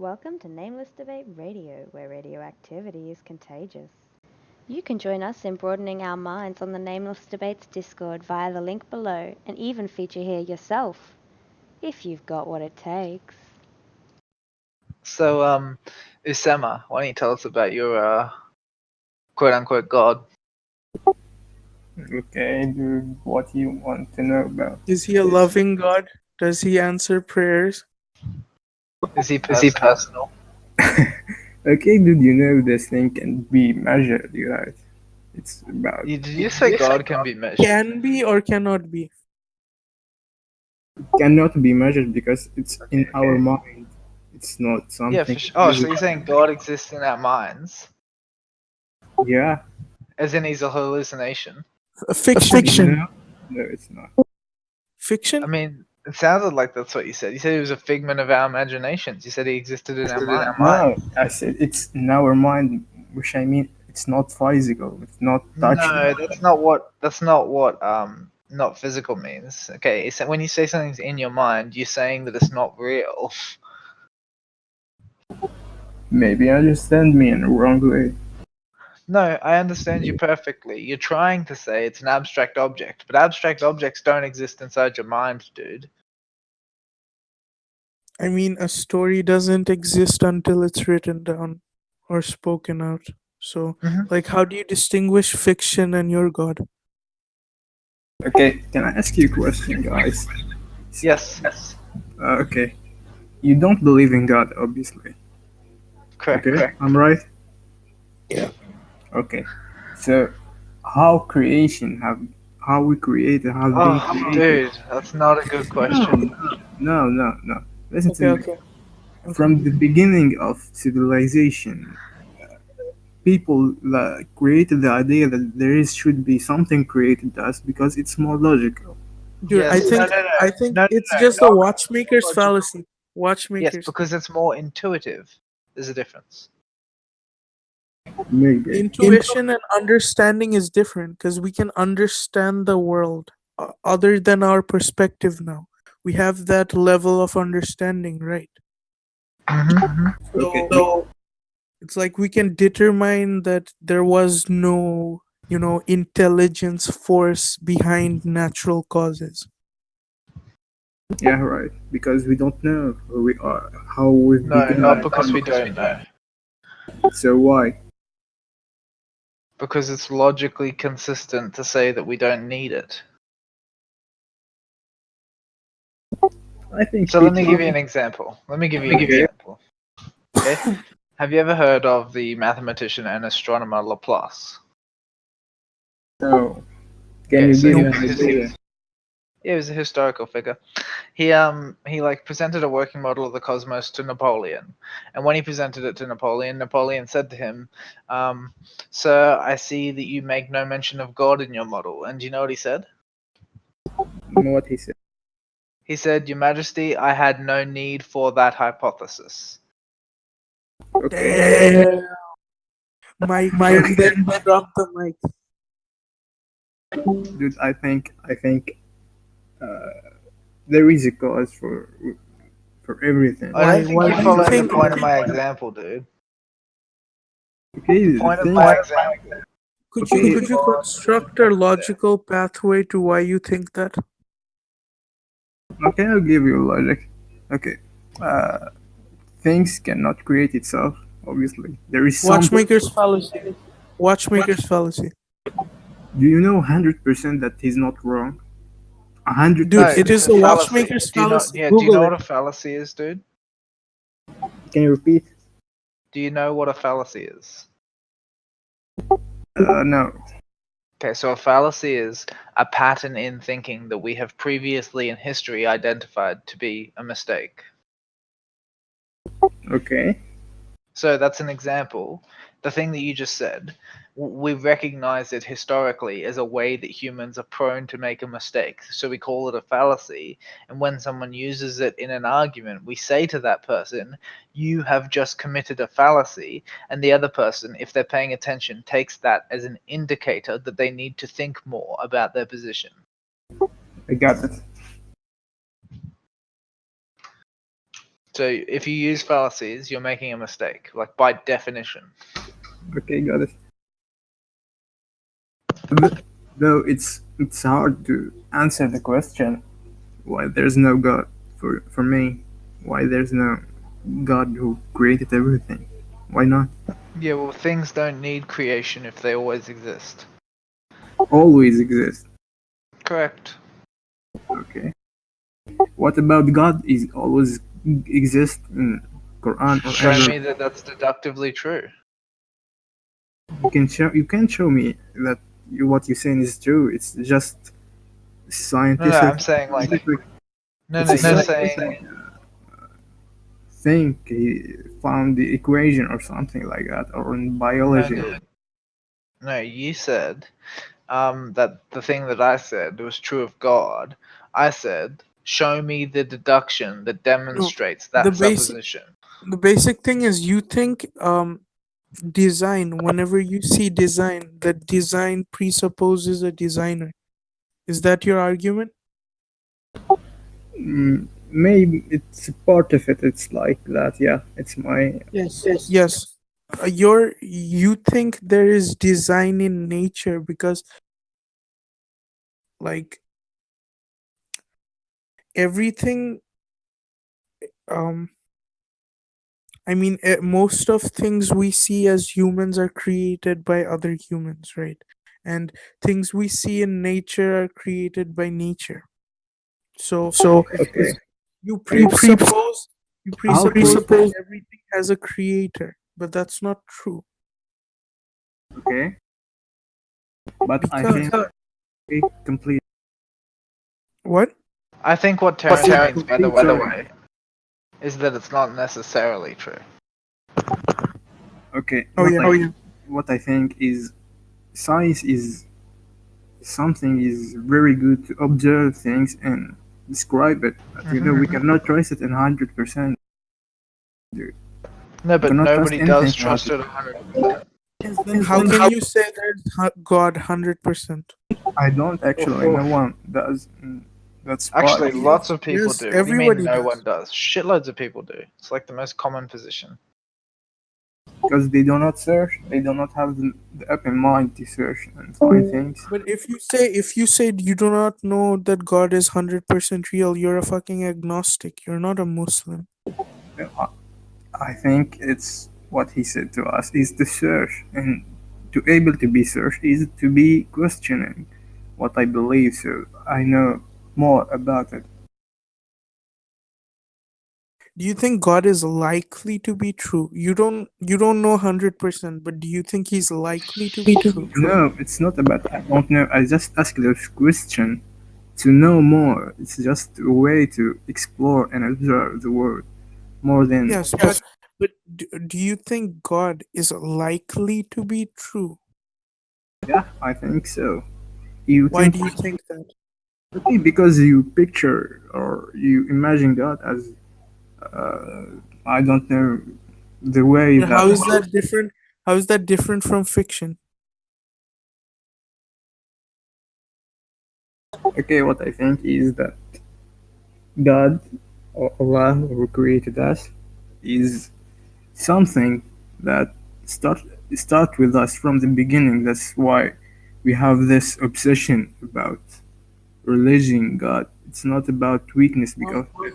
Welcome to Nameless Debate Radio, where radioactivity is contagious. You can join us in broadening our minds on the Nameless Debates Discord via the link below and even feature here yourself, if you've got what it takes. So, Usama, why don't you tell us about your quote-unquote God? Okay, dude, what do you want to know about? Is he a loving God? Does he answer prayers? Is he personal? Okay, dude, you know this thing can be measured, right? It's about Did you say God can be measured? Can be or cannot be? cannot be measured because it's in our mind. It's not something. Yeah, for sure. Oh, so you're saying God exists in our minds? Yeah. As in he's a hallucination? Fiction. No, it's not. Fiction? I mean, it sounded like that's what you said. You said he was a figment of our imaginations. You said he existed in our mind. No, I said it's in our mind, which I mean it's not physical. It's not touching. No, that's not what not physical means. Okay, so when you say something's in your mind, you're saying that it's not real. Maybe you understand me in the wrong way. No, I understand you perfectly. You're trying to say it's an abstract object, but abstract objects don't exist inside your mind, dude. I mean, a story doesn't exist until it's written down or spoken out. So, like, how do you distinguish fiction and your God? Okay, can I ask you a question, guys? Yes. Okay. You don't believe in God, obviously. Correct. Okay, Correct. I'm right? Yeah. Okay. So, how we created, have been created? Dude, that's not a good question. No. Listen to me. Okay. From the beginning of civilization, people created the idea that should be something created us because it's more logical. Dude, Yes. I think No, it's no, just no. a watchmaker's fallacy. Watchmakers. Yes, because it's more intuitive. There's a difference. Maybe. Intuition and understanding is different because we can understand the world other than our perspective now. We have that level of understanding, right? Okay. So it's like we can determine that there was no, intelligence force behind natural causes. Yeah, right. Because we don't know who we are, how we've No, begun. not because we don't know. So why? Because it's logically consistent to say that we don't need it. I think. So let me give you an example. Okay. Have you ever heard of the mathematician and astronomer Laplace? No. Can you give me an idea? Yeah, he was a historical figure. He presented a working model of the cosmos to Napoleon, and when he presented it to Napoleon, Napoleon said to him, "Sir, I see that you make no mention of God in your model." And do you know what he said? What he said? He said, "Your Majesty, I had no need for that hypothesis." Okay. Mike, then drop the mic. Dude, I think there is a cause for everything. I don't think Why you're do you following think- the point of my example, dude. Okay, The point of my example. Could you construct a logical pathway to why you think that? Okay, I'll give you logic. Okay. Things cannot create itself, obviously. There is some. Watchmaker's fallacy. Watchmaker's fallacy. Do you know 100% that he's not wrong? 100%. Dude, it is it's a fallacy. watchmaker's Do you know, fallacy. do you Google know it. what a fallacy is, dude? Can you repeat? Do you know what a fallacy is? No. Okay, so a fallacy is a pattern in thinking that we have previously in history identified to be a mistake. Okay. So that's an example. The thing that you just said, we recognize it historically as a way that humans are prone to make a mistake. So we call it a fallacy. And when someone uses it in an argument, we say to that person, "You have just committed a fallacy." And the other person, if they're paying attention, takes that as an indicator that they need to think more about their position. I got it. So if you use fallacies, you're making a mistake, like by definition. Okay, got it. Though it's hard to answer the question why there's no God for me. Why there's no God who created everything? Why not? Yeah, well, things don't need creation if they always exist. Always exist. Correct. Okay. What about God is always exist in Quran or Show ever? me that that's deductively true. You can show me that what you're saying is true. It's just No, I'm scientific saying like no, it's no. a You're scientific saying thing. He found the equation or something like that, or in no, biology. dude. No, you said that the thing that I said was true of God. I said, show me the deduction that demonstrates the that basic supposition. the basic thing is you think design, whenever you see design, that design presupposes a designer. Is that your argument? Maybe it's part of it. It's like that. Yeah, it's my Yes. You think there is design in nature because like everything um I mean, most of things we see as humans are created by other humans, right? And things we see in nature are created by nature. So, okay. you You presuppose How that everything has a creator, but that's not true. okay, but I Because think it complete. what? I think what Terence means, by the way, is that it's not necessarily true. Okay. Oh yeah. What I think is science is something is very good to observe things and describe it. But you know, we cannot trace it in 100%. No, but Cannot trust nobody anything does trust it 100%. Then how can you say there's God 100%? I don't actually. No one does. That's Actually, part. lots of people Yes, do. What do you mean everybody no does. one does? Shitloads of people do. It's like the most common position. Because they do not search. They do not have the open mind to search and find things. But if you say you do not know that God is 100% real, you're a fucking agnostic. You're not a Muslim. I think it's what he said to us is to search, and to able to be searched is to be questioning what I believe, so I know more about it. Do you think God is likely to be true? You don't know 100%, but do you think he's likely to be true? No, it's not about I don't know. I just ask this question to know more. It's just a way to explore and observe the world more than. Yes, but do you think God is likely to be true? Yeah, I think so. You Why think do you think that? okay, because you picture or you imagine God as I don't know the way And how that. is that different? How is that different from fiction? Okay, what I think is that God or Allah who created us is something that start start with us from the beginning. That's why we have this obsession about religion, God. It's not about weakness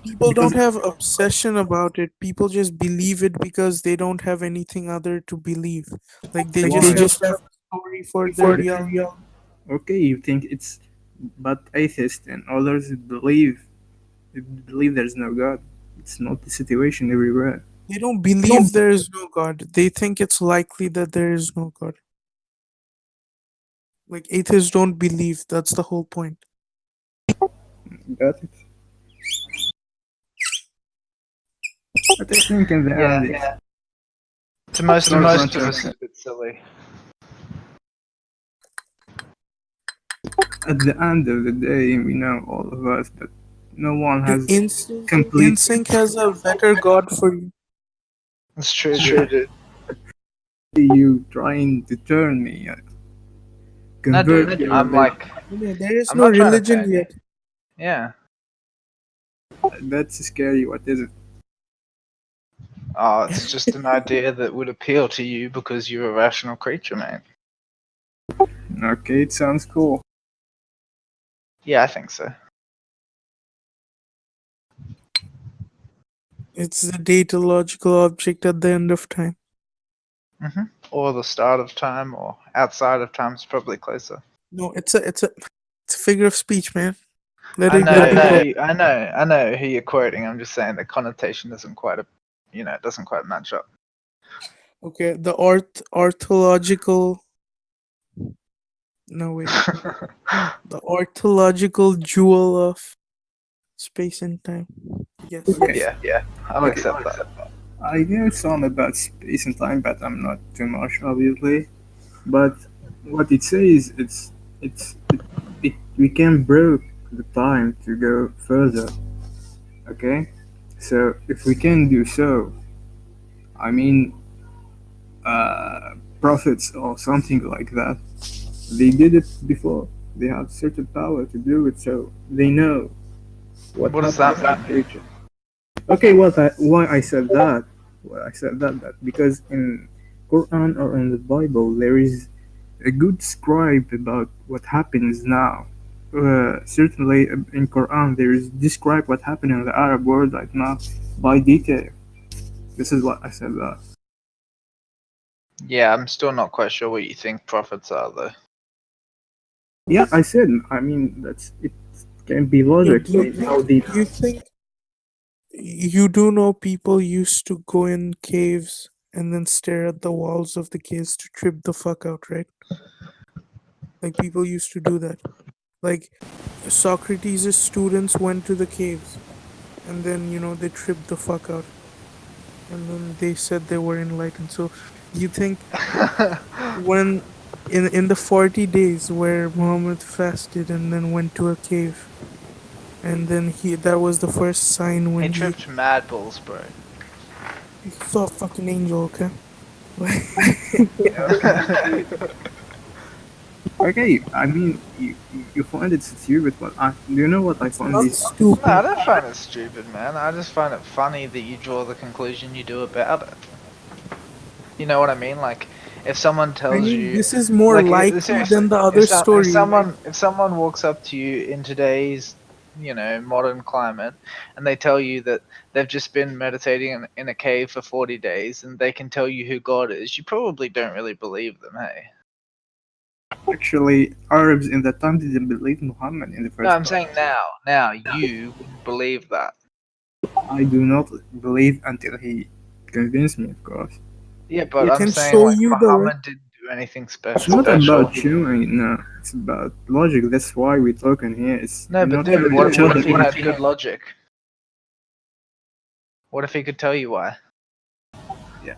People don't have obsession about it. People just believe it because they don't have anything other to believe. Like they Why? just have a story for their reality. Okay, you think it's but atheists and others believe there's no God. It's not the situation everywhere. They don't believe there is no God. They think it's likely that there is no God. Like atheists don't believe. That's the whole point. Got it? But I think in the end, To most Not of much us, of it's a bit silly. at the end of the day, we know all of us that no one Your has complete. instinct has a better God for you. It's true, dude. You trying to turn me, No, convert dude. your I'm like, Yeah, there is I'm no not trying to religion turn you. yet. Yeah. That's scary. What is it? Oh, it's just an idea that would appeal to you because you're a rational creature, mate. Okay, it sounds cool. Yeah, I think so. It's the data logical object at the end of time. Or the start of time, or outside of time is probably closer. No, it's a figure of speech, man. Let I it know, go. I know who you're quoting. I'm just saying the connotation isn't quite it doesn't quite match up. Okay, the orthological. No wait, the orthological jewel of space and time. Yes. Okay. Yeah, I'll Okay. accept that. I know some about space and time, but I'm not too much, obviously. But what it says, we can break the time to go further. Okay, so if we can do so, I mean, prophets or something like that, they did it before. They have certain power to do it, so they know what What does happens that in the mean? future. Okay, why I said that? Well, I said that because in Quran or in the Bible there is a good scribe about what happens now. Certainly in Quran there is describe what happened in the Arab world right now by detail. This is what I said that. Yeah, I'm still not quite sure what you think prophets are, though. Yeah, I said. I mean that's it. Can be Do logically you how think, deep. you think you do know people used to go in caves and then stare at the walls of the caves to trip the fuck out, right? Like people used to do that. Like Socrates' students went to the caves and then they tripped the fuck out and then they said they were enlightened. So you think when in the 40 days where Muhammad fasted and then went to a cave and then that was the first sign when He he tripped mad balls, bro. saw a fucking angel, okay? Okay, I mean you find it stupid, but do you know what I find Not this? No, stupid. I don't find it stupid, man. I just find it funny that you draw the conclusion you do about it. You know what I mean? Like, if someone I tells mean, you, this is more like, likely seriously, than the other story. if someone walks up to you in today's, modern climate, and they tell you that they've just been meditating in a cave for 40 days, and they can tell you who God is, you probably don't really believe them, hey? Actually, Arabs in that time didn't believe Muhammad in the No, first I'm place. saying now you believe that. I do not believe until he convinced me, of course. Yeah, but I I'm can saying, show like, you the way. Muhammad didn't do anything It's special. not about showing, no. It's about logic. That's why we're talking here. It's No, but not then to what show if he that had good logic? What if he could tell you why?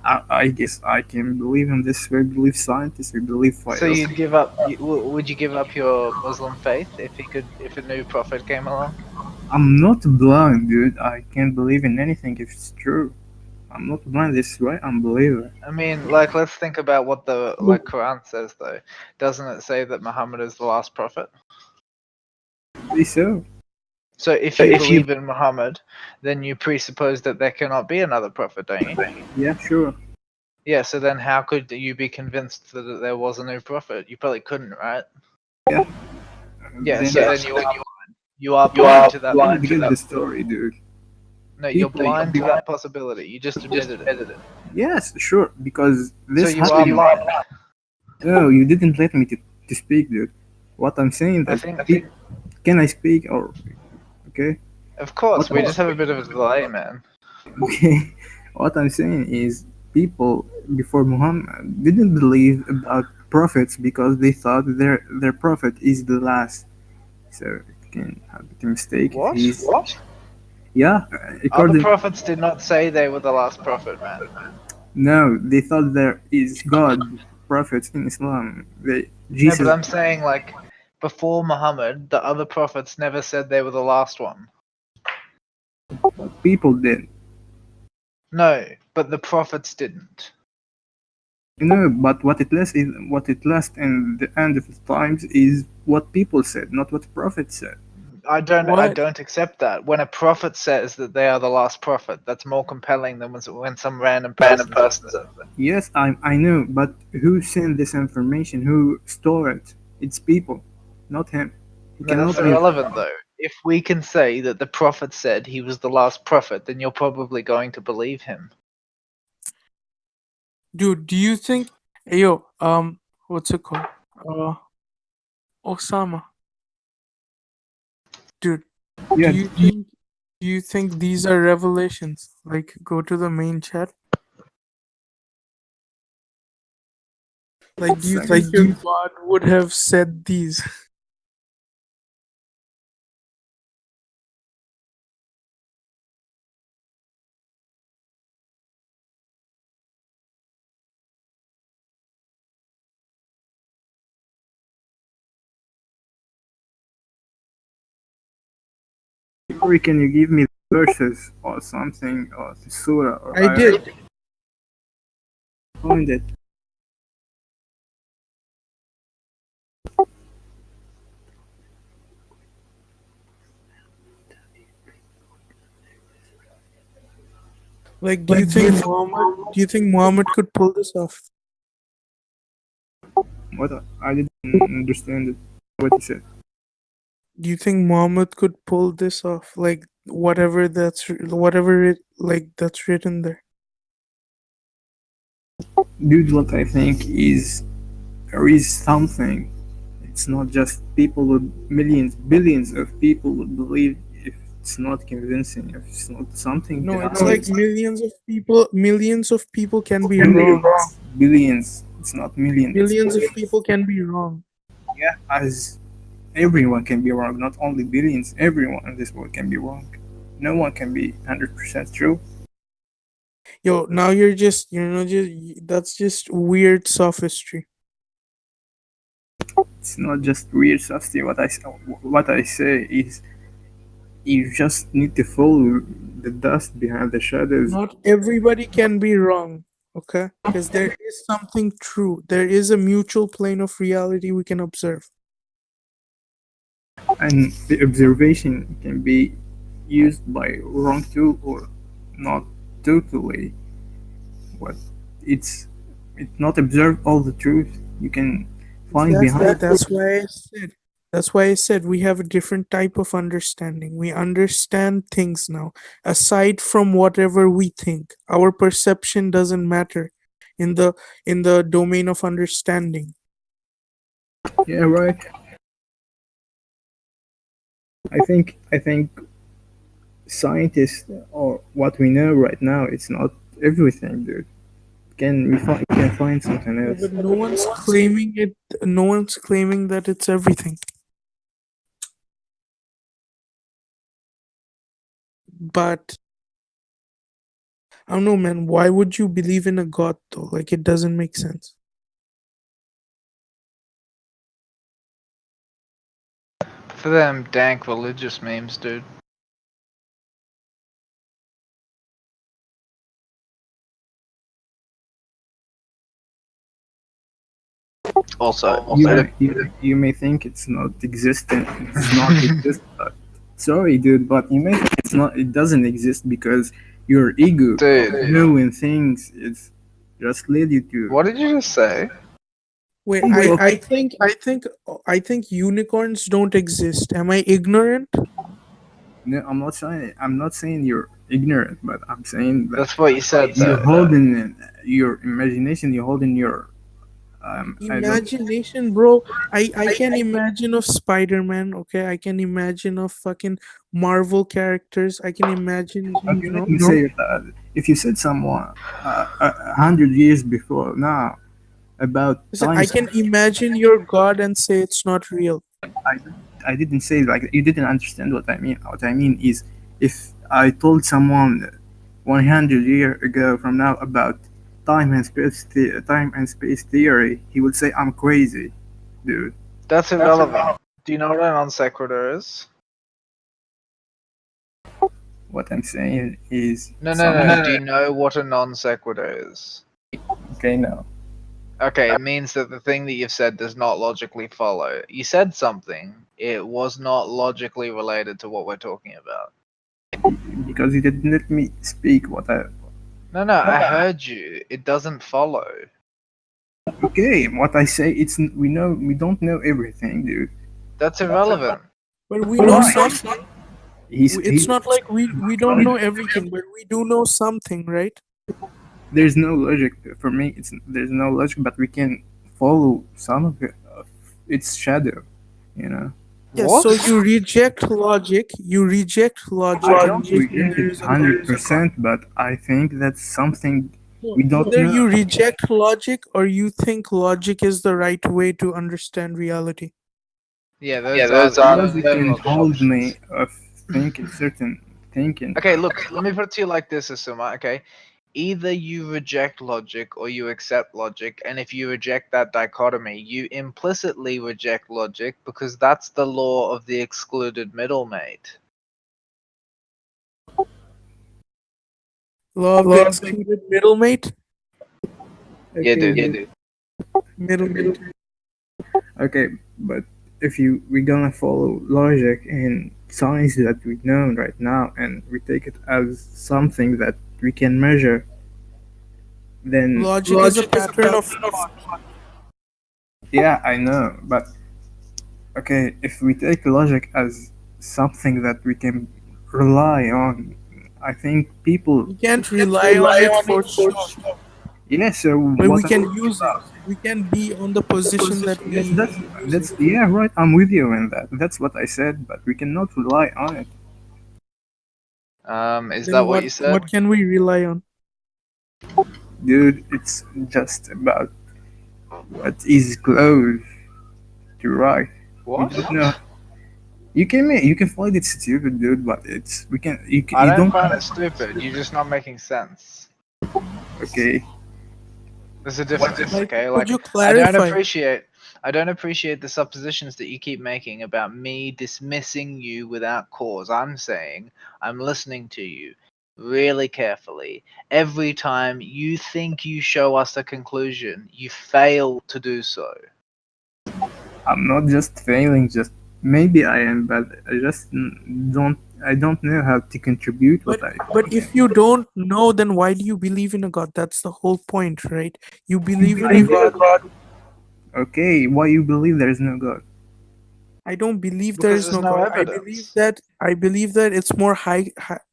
I guess I can believe in this. We believe scientists. We believe So fighters. you'd give up? Would you give up your Muslim faith if a new prophet came along? I'm not blind, dude. I can believe in anything if it's true. I'm not blind. This is right. I'm a believer. I mean, like, let's think about what the Quran says, though. Doesn't it say that Muhammad is the last prophet? Be so. So if you believe in Muhammad, then you presuppose that there cannot be another prophet, don't you? Yeah, sure. Yeah. So then, how could you be convinced that there was a new prophet? You probably couldn't, right? Yeah. Yeah. Then So then you are blind to that. you get the story, dude. No, you're People. blind to that possibility. You just admitted it. Yes, sure. Because So this you are happened. blind. No, you didn't let me to speak, dude. What I'm saying I that think. can I speak or okay? Of course, What we I'm, just have a bit of a delay, man. okay. What I'm saying is people before Muhammad didn't believe about prophets because they thought their prophet is the last. So it can have a mistake if What? he's yeah. Other According prophets did not say they were the last prophet, man. no, they thought there is God prophets in Islam. No, but Jesus I'm saying, like, before Muhammad, the other prophets never said they were the last one. people did. No, but the prophets didn't. No, but what it lasts in the end of the times is what people said, not what the prophet said. I don't What? accept that. When a prophet says that they are the last prophet, that's more compelling than when some random person says it. Yes, I know, but who sent this information? Who stored it? It's people, not him. He No, that's cannot be. irrelevant though. If we can say that the prophet said he was the last prophet, then you're probably going to believe him. Dude, do you think, yo, what's it called? Osama. Dude, Yeah, do you think these are revelations? Like, go to the main chat. Like, do you think your God would have said these? or can you give me verses or something or the surah or I did. find it? Like, do you think Muhammad could pull this off? What? I didn't understand it. What you said. Do you think Muhammad could pull this off? Like, whatever that's written there. Dude, what I think is there is something. It's not just people with millions, billions of people would believe if it's not convincing, if it's not something. No, it's like millions of people can be Can be wrong. wrong. Billions. It's not millions. Millions of people can be wrong. Yeah, as everyone can be wrong. Not only billions. Everyone in this world can be wrong. No one can be 100% true. Yo, now that's just weird sophistry. It's not just weird stuff. What I say is, you just need to follow the dust behind the shadows. Not everybody can be wrong, okay? Because there is something true. There is a mutual plane of reality we can observe. And the observation can be used by wrong tool or not totally. What it's not observe all the truth. You can find behind. That's why I said we have a different type of understanding. We understand things now. Aside from whatever we think, our perception doesn't matter in the domain of understanding. Yeah, right. I think scientists or what we know right now, it's not everything, dude. Can find something else? But no one's claiming it. No one's claiming that it's everything. But I don't know, man. Why would you believe in a god though? Like, it doesn't make sense. For them dank religious memes, dude. Also, you may think it's not existent. It's not exist. Sorry, dude, but you may think it's not. It doesn't exist because your ego, dude, knowing things, is just led you to. What did you just say? Wait, I think unicorns don't exist. Am I ignorant? No, I'm not saying you're ignorant, but I'm saying that That's what you said. you hold in your imagination. You hold in your imagination, bro. I can imagine of Spider-Man. Okay, I can imagine of fucking Marvel characters. I can imagine. Okay, let me say that if you said someone 100 years before now about time, I can imagine your God and say it's not real. I didn't say like you didn't understand what I mean. What I mean is, if I told someone 100 years ago from now about time and space theory, he would say I'm crazy, dude. That's irrelevant. Do you know what a non sequitur is? What I'm saying is No. Do you know what a non sequitur is? Okay, no. Okay, it means that the thing that you've said does not logically follow. You said something, it was not logically related to what we're talking about. Because you didn't let me speak what I. No, I heard you. It doesn't follow. Okay, what I say, we don't know everything, dude. That's irrelevant. But we know something. He's It's not like we don't know everything, but we do know something, right? there's no logic for me. There's no logic, but we can follow some of its shadow, you know. Yes, What? so you reject logic. You reject logic. I and don't you say reject there it is a 100%, but I think that's something we don't Either know. you reject logic or you think logic is the right way to understand reality. Yeah, those are Logic the can hold options. me of thinking certain thinking. Okay, look, let me put it to you like this, Asuma, okay? Either you reject logic or you accept logic, and if you reject that dichotomy, you implicitly reject logic because that's the law of the excluded middlemate. Law of the excluded middlemate? Yeah, Okay, dude. Middlemate. okay, but if we're gonna follow logic and science that we know right now, and we take it as something that we can measure, then Logic is a pattern of thought. yeah, I know, but okay, if we take logic as something that we can rely on, I think people. We can't rely on it for sure, Yeah, so but we what can use it. We can be on the position that we yes, use that's it. yeah, right. I'm with you in that. That's what I said, but we cannot rely on it. Is Then that what you said? what can we rely on? Dude, it's just about what is close to right. What? You don't know. You can find it stupid, dude, but it's we can I you don't don't find it stupid. You're just not making sense. okay. There's a difference, okay? Could Like you I don't clarify? appreciate the suppositions that you keep making about me dismissing you without cause. I'm saying I'm listening to you really carefully. Every time you think you show us a conclusion, you fail to do so. I'm not just failing, just maybe I am, but I don't know how to contribute what I. But if you don't know, then why do you believe in a God? That's the whole point, right? You believe in a God. Okay, why you believe there is no God? I don't believe there Because is there's no no God. evidence. I believe that it's more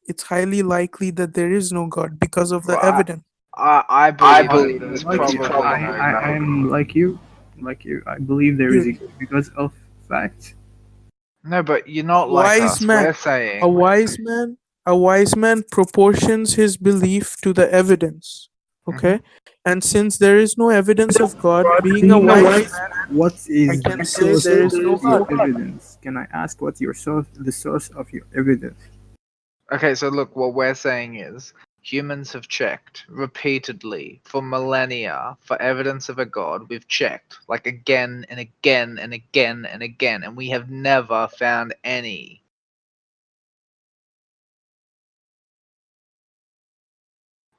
it's highly likely that there is no God because of the Well, evidence. I believe that there's Like you, probably no God. I am like you. I believe there is a God because of facts. No, but you're not A like wise us. man, We're saying a wise man proportions his belief to the evidence. Okay, and since there is no evidence of God, being a wise man, What I is can the say source there is no of your God. evidence? Can I ask what your source, the source of your evidence? Okay, so look, what we're saying is humans have checked repeatedly for millennia for evidence of a god. We've checked like again and again and again and again, and we have never found any.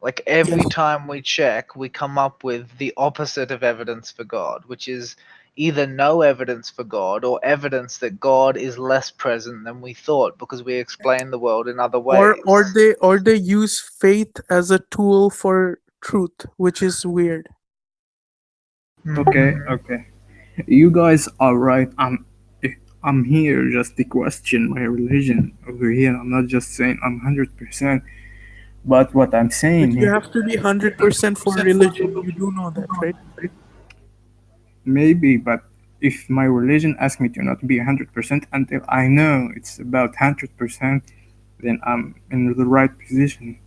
Like every Yes. time we check, we come up with the opposite of evidence for God, which is either no evidence for God or evidence that God is less present than we thought because we explain the world in other ways. Or they use faith as a tool for truth, which is weird. Okay, okay. You guys are right. I'm here just to question my religion over here. I'm not just saying I'm 100%. But what I'm saying But you here, have to be 100% for religion. You do know that, right? maybe, but if my religion asks me to not be 100% until I know it's about 100%, then I'm in the right position.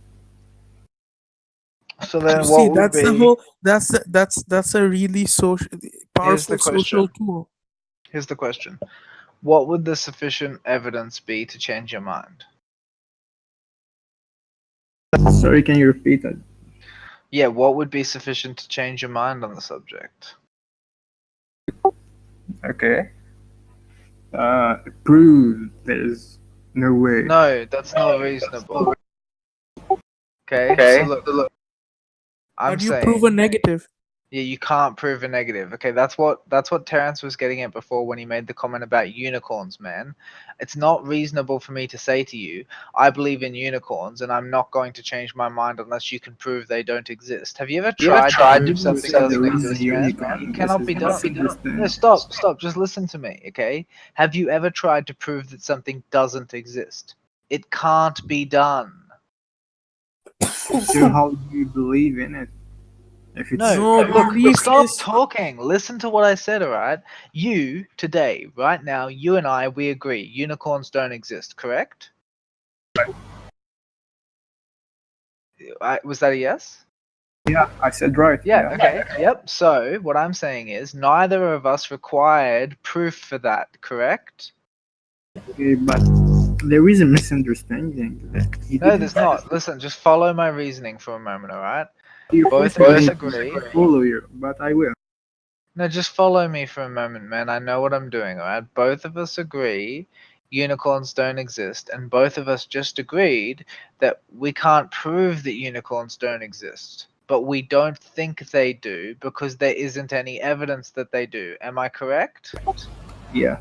So You then, see, what would that's the be? whole. That's a really Here's the powerful social question. tool. Here's the question. What would the sufficient evidence be to change your mind? Sorry, can you repeat that? Yeah, what would be sufficient to change your mind on the subject? Okay. Prove there's no way. No, that's not reasonable. Okay, so look, How I'm do you prove a saying, negative? Yeah, you can't prove a negative. Okay, that's what Terence was getting at before when he made the comment about unicorns, man. It's not reasonable for me to say to you, I believe in unicorns and I'm not going to change my mind unless you can prove they don't exist. Have you ever tried to prove something doesn't exist, man? It cannot be done. No, stop. Just listen to me, okay? Have you ever tried to prove that something doesn't exist? It can't be done. So how do you believe in it? If it's No, Look, belief stop is talking. Listen to what I said, alright? You, today, right now, you and I, we agree. Unicorns don't exist, correct? Was that a yes? yeah, I said right. Yeah, okay. Yep. So, what I'm saying is, neither of us required proof for that, correct? Okay, but there is a misunderstanding. That he No, didn't there's not. Listen, just follow my reasoning for a moment, alright? you Both forcing of us me agree. to follow you, but I will. No, just follow me for a moment, man. I know what I'm doing, alright? Both of us agree unicorns don't exist, and both of us just agreed that we can't prove that unicorns don't exist. But we don't think they do because there isn't any evidence that they do. Am I correct? Yeah,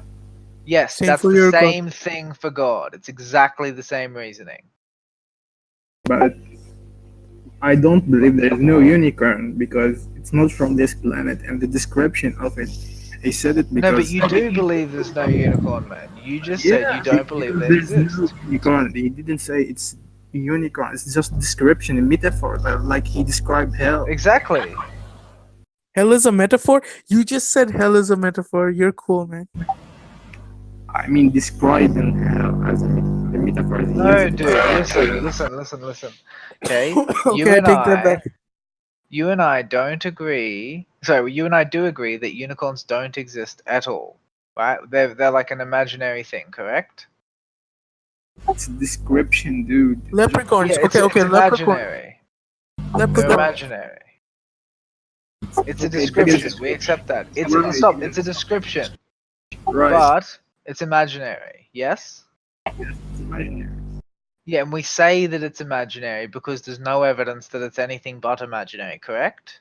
Yes, same that's for the your God. same thing for God. It's exactly the same reasoning. but I don't believe there is no unicorn because it's not from this planet, and the description of it, I said it No, but because you do believe there's no unicorn, man. You just said you yeah, don't believe because they there's no exist. unicorn. He didn't say it's a unicorn. It's just description, a metaphor, like he described hell. Exactly. Hell is a metaphor. You just said hell is a metaphor. You're cool, man. I mean, describing hell as a metaphor. He No, used dude, listen. Okay, Okay, I take that back. you and I don't agree. Sorry, you and I do agree that unicorns don't exist at all, right? They're like an imaginary thing, correct? It's a description, dude. Leprechauns. Yeah, it's leprechaun. imaginary. They're Leprechaun. imaginary. It's a Okay, description. We accept that. It's a description, right. but it's imaginary. Yes. It's imaginary. Yeah, and we say that it's imaginary because there's no evidence that it's anything but imaginary, correct?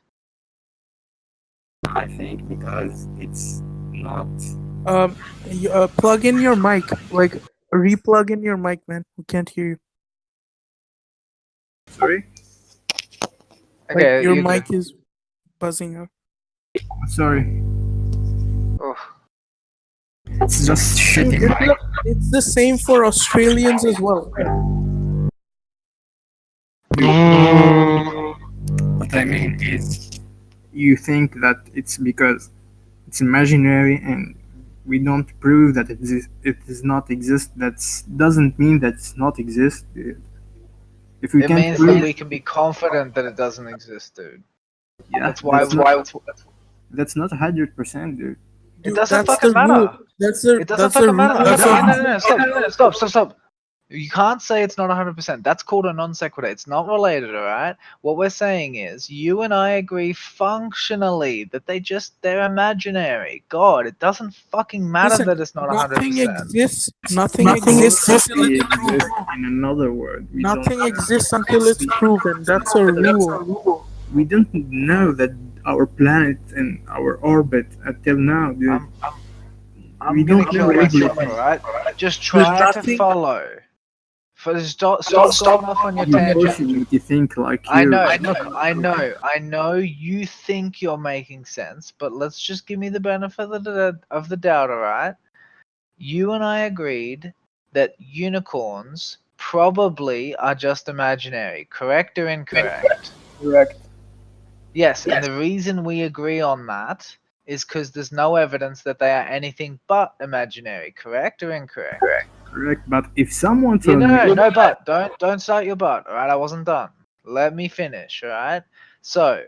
I think because it's not. Plug in your mic. Like, replug in your mic, man. We can't hear you. Sorry. Okay, Like, your you mic go. is buzzing up. Sorry. Oh, It's just Dude, shitty. it's the same for Australians as well. What I mean is, you think that it's because it's imaginary and we don't prove that it does not exist. That doesn't mean that it's not exist, dude. If we it can't means prove, that we can be confident that it doesn't exist, dude. yeah, That's why. that's not 100%, dude. It doesn't That's fucking the rule. matter. That's the It doesn't that's the fucking matter. rule. No, stop. You can't say it's not 100%. That's called a non sequitur. It's not related, alright? What we're saying is, you and I agree functionally that they're imaginary. God, it doesn't fucking matter Listen, that it's not 100%. Nothing exists until it's proven. In another word, Nothing exists until it's proven. That's a rule. We don't know that our planet and our orbit until now, dude. I'm We gonna don't kill know myself, everything. alright? Just try to nothing- follow. Stop going off on your You're tangent. forcing me to think like you. I know. Look, I know you think you're making sense, but let's just give me the benefit of the doubt, alright? You and I agreed that unicorns probably are just imaginary, correct or incorrect? Correct. Yes, and the reason we agree on that is because there's no evidence that they are anything but imaginary, correct or incorrect? Correct. But if someone Yeah, told me, no, but don't start your but. All right, I wasn't done. Let me finish. All right. So,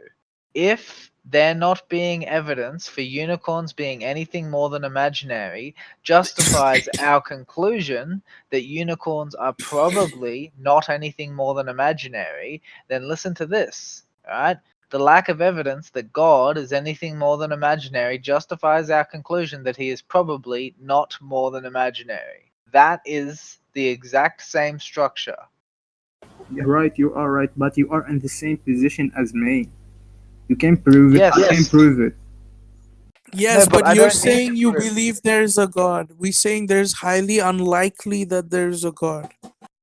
if there not being evidence for unicorns being anything more than imaginary justifies our conclusion that unicorns are probably not anything more than imaginary, then listen to this. All right. The lack of evidence that God is anything more than imaginary justifies our conclusion that he is probably not more than imaginary. That is the exact same structure. you're right, you are right, but you are in the same position as me. You can prove it. Yes. I can prove it. Yes, No, but but I you're don't need saying to you prove. believe there's a God. We're saying there's highly unlikely that there's a God.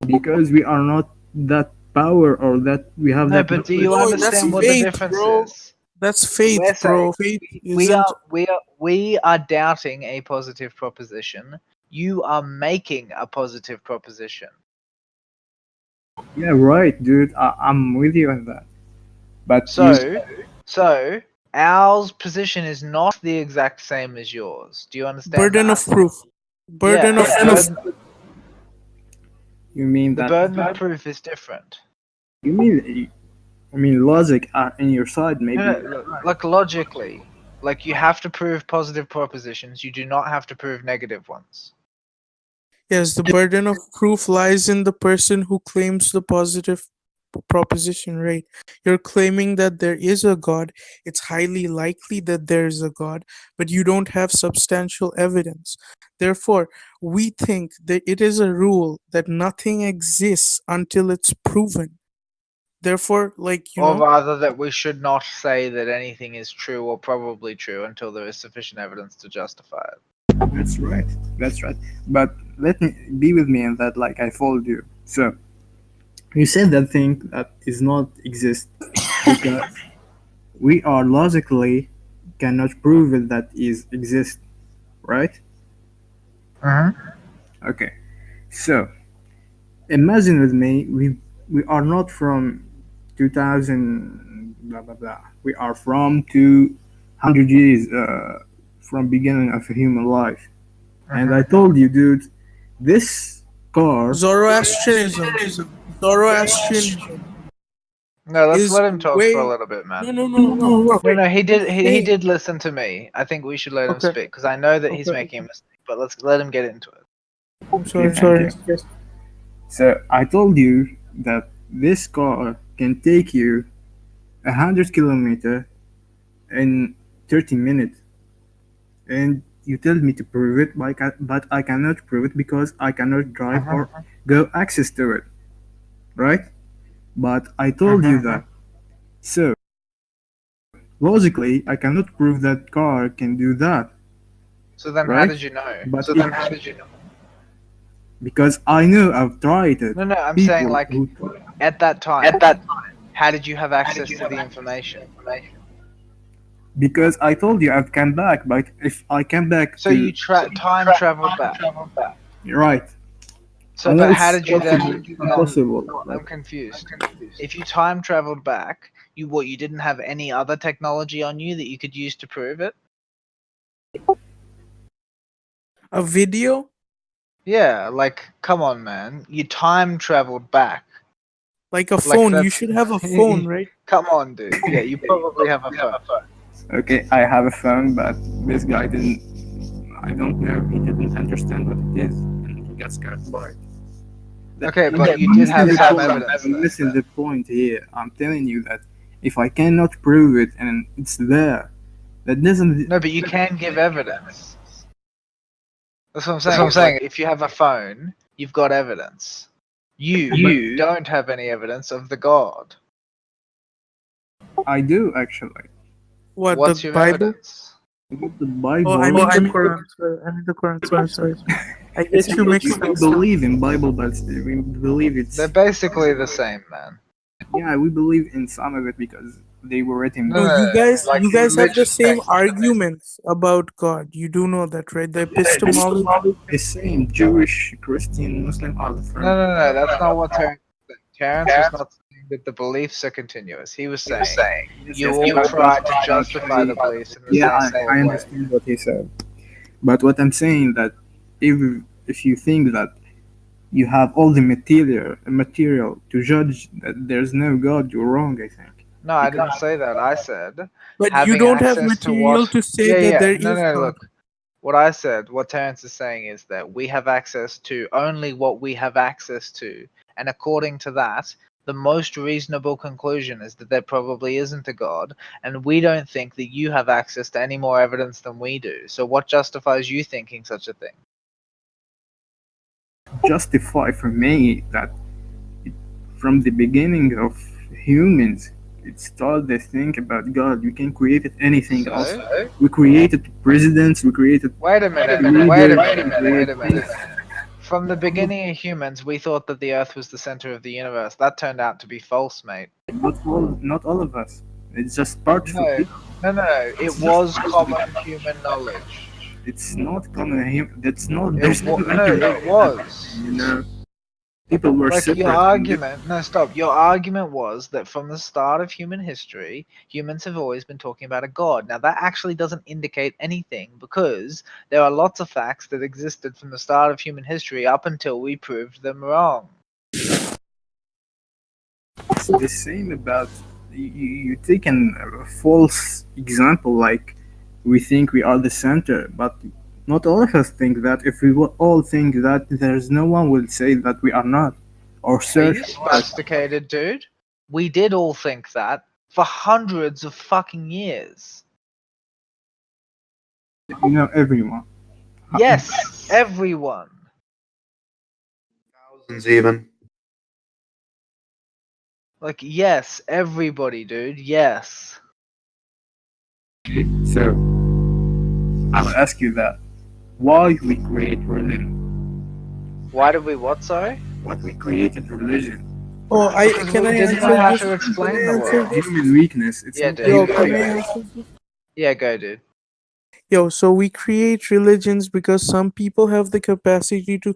Because we are not that power or that we have No, that but do you knowledge. No, that's understand what the faith, difference bro. is? That's We're faith, bro. saying Faith we isn't. are doubting a positive proposition. You are making a positive proposition. Yeah, right, dude. I'm with you on that. But So our position is not the exact same as yours. Do you understand Burden that? of proof. Burden Yeah, of proof. you mean the that? burden of proof is different. You mean? I mean, logic in your side, maybe. Like logically, like you have to prove positive propositions. You do not have to prove negative ones. Yes, the burden of proof lies in the person who claims the positive proposition, right? You're claiming that there is a God. It's highly likely that there is a God, but you don't have substantial evidence. Therefore, we think that it is a rule that nothing exists until it's proven. Therefore, Or rather, that we should not say that anything is true or probably true until there is sufficient evidence to justify it. That's right. That's right. But let me be with me in that, like I told you. So you said that thing that is not exist because we are logically cannot prove it that is exist, right? Okay. So imagine with me, we are not from 2000 blah blah blah. We are from 200 years from beginning of human life. And I told you, dude, this car. Zoroastrianism. Zoroastrianism No, let's is let him talk for a way. little bit, man. No. No, he did. He Hey. did listen to me. I think we should let him Okay. speak because I know that he's Okay. making a mistake. But let's let him get into it. I'm sorry. Thank you. So I told you that this car can take you 100 kilometers in 30 minutes, and you tell me to prove it, but I cannot prove it because I cannot drive or go access to it, right? But I told you that. So logically, I cannot prove that car can do that. So then, how Right? did you know? But because I know I've tried it. No, I'm People saying like who- at that time. How did you have access to the information? because I told you I've come back, but if I come back So to you time traveled back. right, So, but how unless did you then? impossible. I'm Like, confused. If you time traveled back, you didn't have any other technology on you that you could use to prove it? A video? Yeah, like come on, man. You time traveled back. Like a Like phone. You that's- should have a phone, right? Come on, dude. Yeah, you probably have a phone. okay, I have a phone, but this guy didn't. I don't know. He didn't understand what it is, and he got scared by it. Okay, but you did have some evidence. I'm missing the point here. I'm telling you that if I cannot prove it and it's there, that doesn't. No, but you can give evidence. That's what I'm saying. Like, if you have a phone, you've got evidence. You don't have any evidence of the God. I do actually. What, What's the your Bible? evidence? The Bible. Oh, I mean the Quran. Sorry, I mean the Quran. Sorry. I get you mixed We up. believe in Bible, but we believe it's. They're basically the same, man. Yeah, we believe in some of it because they were written. No, No, you guys, like you guys have the religious same texts. arguments about God. You do know that, right? The epistemology. The same Jewish, Christian, Muslim are the same. No. That's not what Terence said. Terence was not saying that the beliefs are continuous. He was saying you all try to justify the beliefs in the Yeah, same I sort of way. understand what he said, but what I'm saying that if you think that you have all the material to judge that there's no God, you're wrong. I think. No, I didn't say that. I said But you having don't have access to material what. to say that there is No, God. look. What I said, what Terence is saying is that we have access to only what we have access to. And according to that, the most reasonable conclusion is that there probably isn't a God. And we don't think that you have access to any more evidence than we do. So what justifies you thinking such a thing? Justify for me that from the beginning of humans, It's all they think about God. We can create anything else. So, We created presidents, we created wait a minute, leaders, we wait created a minute. From the beginning of humans, we thought that the Earth was the center of the universe. That turned out to be false, mate. not all of us. It's just part of No, it. no. It was common human knowledge. It's not common. That's not. It There's no no, it was. you know. People were Like your separate. argument, no, stop. Your argument was that from the start of human history, humans have always been talking about a god. Now, that actually doesn't indicate anything because there are lots of facts that existed from the start of human history up until we proved them wrong. It's the same about you take a false example like we think we are the center, but not all of us think that. If we all think that, there's no one will say that we are not, or Are search you for us. sophisticated, dude? We did all think that for hundreds of fucking years. Everyone. Yes, everyone. Thousands even. Like, yes, everybody, dude. Yes. So I'll ask you that. Why we create religion? Why did we what, sorry? What we created religion? Oh, Because can we I didn't answer know how this? to explain Can I the answer world. this? Human weakness. It's Yeah, not dude. Yo, human can I weakness. answer this? Yeah, go, dude. Yo, so we create religions because some people have the capacity to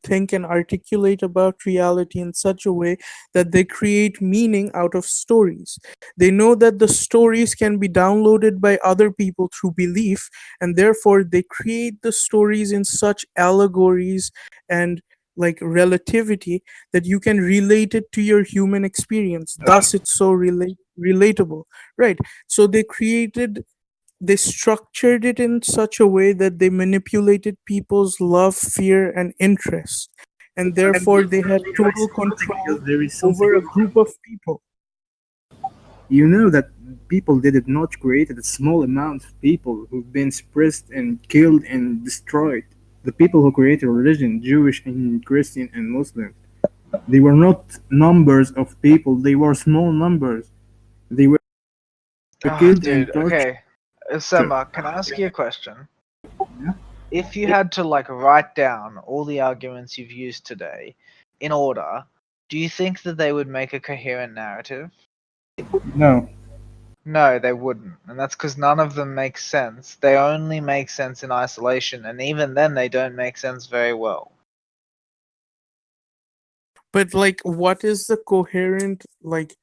think and articulate about reality in such a way that they create meaning out of stories. They know that the stories can be downloaded by other people through belief, and therefore they create the stories in such allegories and like relativity that you can relate it to your human experience. Thus, it's so relatable, right? So they structured it in such a way that they manipulated people's love, fear, and interest. And therefore, they had total control Because there is over a something. group of people. You know that people did not create a small amount of people who've been suppressed and killed and destroyed. The people who created religion, Jewish and Christian and Muslim, they were not numbers of people. They were small numbers. They were Oh, killed and dude, tortured. okay. Sema, can I ask you a question? Yeah. If you had to, like, write down all the arguments you've used today in order, do you think that they would make a coherent narrative? No, No, they wouldn't. And that's because none of them make sense. They only make sense in isolation, and even then, they don't make sense very well. But, like, what is the coherent, like,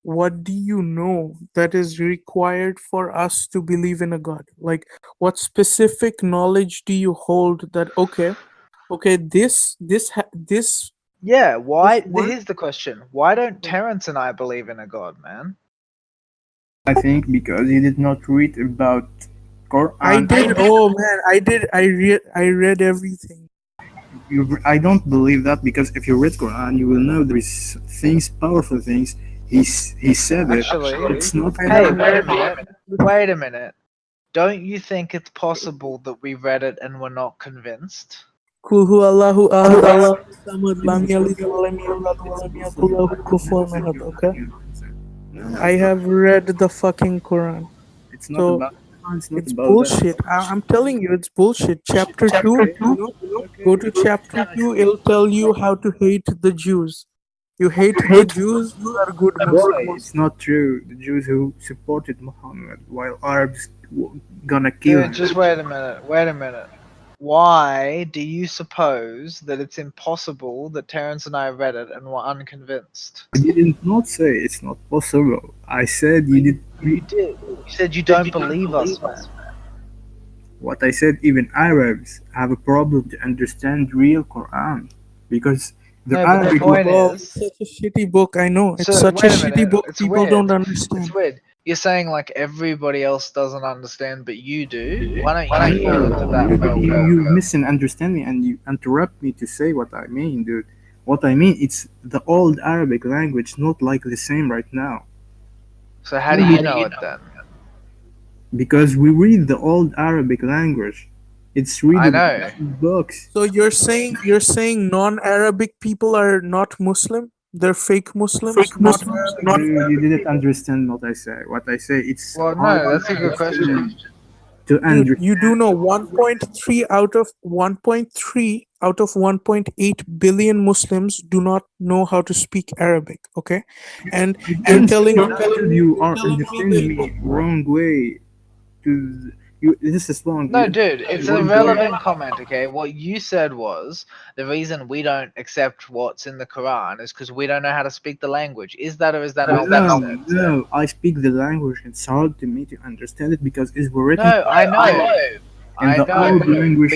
what do you know that is required for us to believe in a God? Like, what specific knowledge do you hold that, okay, this Yeah, why? work. Here's the question. Why don't Terrence and I believe in a God, man? I think because you did not read about Quran. I did. Oh man, I did. I read everything. I don't believe that because if you read Quran, you will know there is things, powerful things. He said it. Actually, It's not. hey, wait a minute. Don't you think it's possible that we read it and were not convinced? Kul hu Allahu ahad Allahu samad lam yalid wa lam yulad wa lam yakul lahu kufuwan ahad. Okay, I have read the fucking Quran. It's not So about. It's not it's about bullshit. I'm telling you, it's bullshit. Chapter 2, go to chapter 2, it'll tell you how to hate the Jews. You hate the Jews, you are good Why? Muslims. It's not true. The Jews who supported Muhammad while Arabs gonna kill Dude, him. just wait a minute. Wait a minute. Why do you suppose that it's impossible that Terrence and I read it and were unconvinced? I did not say it's not possible. I said you did. You did. You said you don't believe us, man. What I said, even Arabs have a problem to understand real Quran because the No, but the Arabic. point Bro, is. it's such a shitty book. I know. It's So, such a wait a shitty minute. book. It's People weird. don't It's understand. weird. You're saying like everybody else doesn't understand, but you do. Why don't you fall into that You well? misunderstand me and you interrupt me to say what I mean, dude. What I mean, it's the old Arabic language, not like the same right now. So how do you know it then? Because we read the old Arabic language. It's really I know. books. So you're saying non-Arabic people are not Muslim? They're fake Muslims, not You didn't understand what I say. What I say, it's Well, hard no, that's a good question. to dude. understand. You do know 1.3 out of 1.8 billion Muslims do not know how to speak Arabic. Okay, and you're telling You are understanding me wrong way. To you, this is wrong. No, dude, it's a relevant comment, okay? What you said was the reason we don't accept what's in the Quran is because we don't know how to speak the language. Is that or is that not what you said? No, I speak the language. It's hard to me to understand it because it's written. No, I know. in the old language.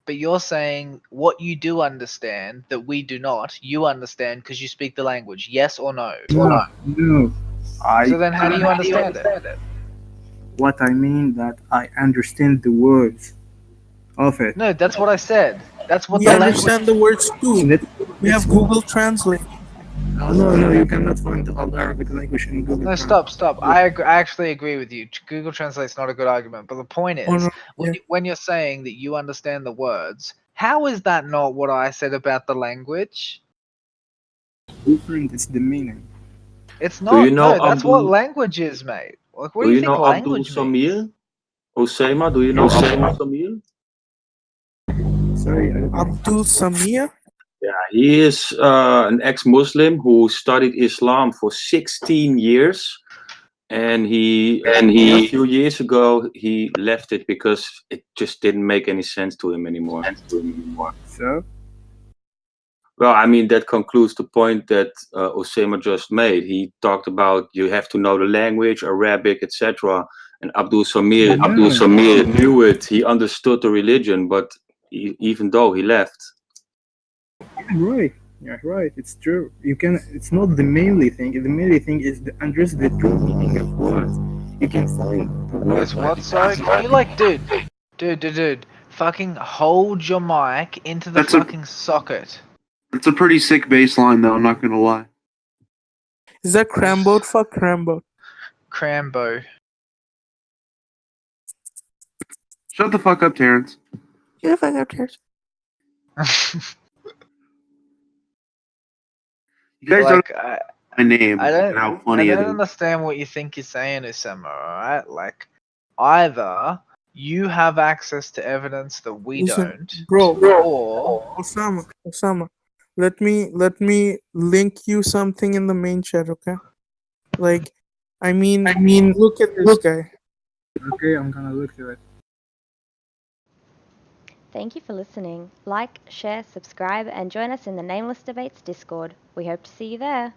But you're saying what you do understand that we do not, you understand because you speak the language. Yes or no? No. So then how do you understand it? What I mean that I understand the words of it. No, that's what I said. That's what we the understand the words too. Let- We have Google Translate. No, you cannot find the old Arabic language in Google. No, stop. I actually agree with you. Google Translate's not a good argument, but the point is, no, when you're saying that you understand the words, how is that not what I said about the language? Different is the meaning. It's not. you know No, that's what Abdul? language is, mate. Like, what Do do you you think know Abdul language means? Samir? Osama, do you know Abdul Samir? Sorry, Abdul Samir. Yeah, he is an ex-Muslim who studied Islam for 16 years, and a few years ago he left it because it just didn't make any sense to him anymore. So Well, I mean that concludes the point that Osama just made. He talked about you have to know the language, Arabic, etc. And Abdul Samir knew it. He understood the religion, but even though he left. right. Yeah, right. It's true. You can. It's not the mainly thing. The mainly thing is to understand the true meaning of words. You can find. It's what? Sorry, can you dude, fucking hold your mic into the fucking socket. It's a pretty sick bass line, though. I'm not gonna lie. Is that Crambo? Fuck Crambo. Crambo. Shut the fuck up, Terrence. Yeah, fuck up, Terrence. You guys Like, don't my name and how funny I it don't is. understand what you think you're saying, Usama, alright? Like, either you have access to evidence that we Listen, don't, bro. or Osama. Let me link you something in the main chat, okay? Like, I mean, look at this guy. Okay, I'm gonna look to it. Thank you for listening. Like, share, subscribe, and join us in the Nameless Debates Discord. We hope to see you there.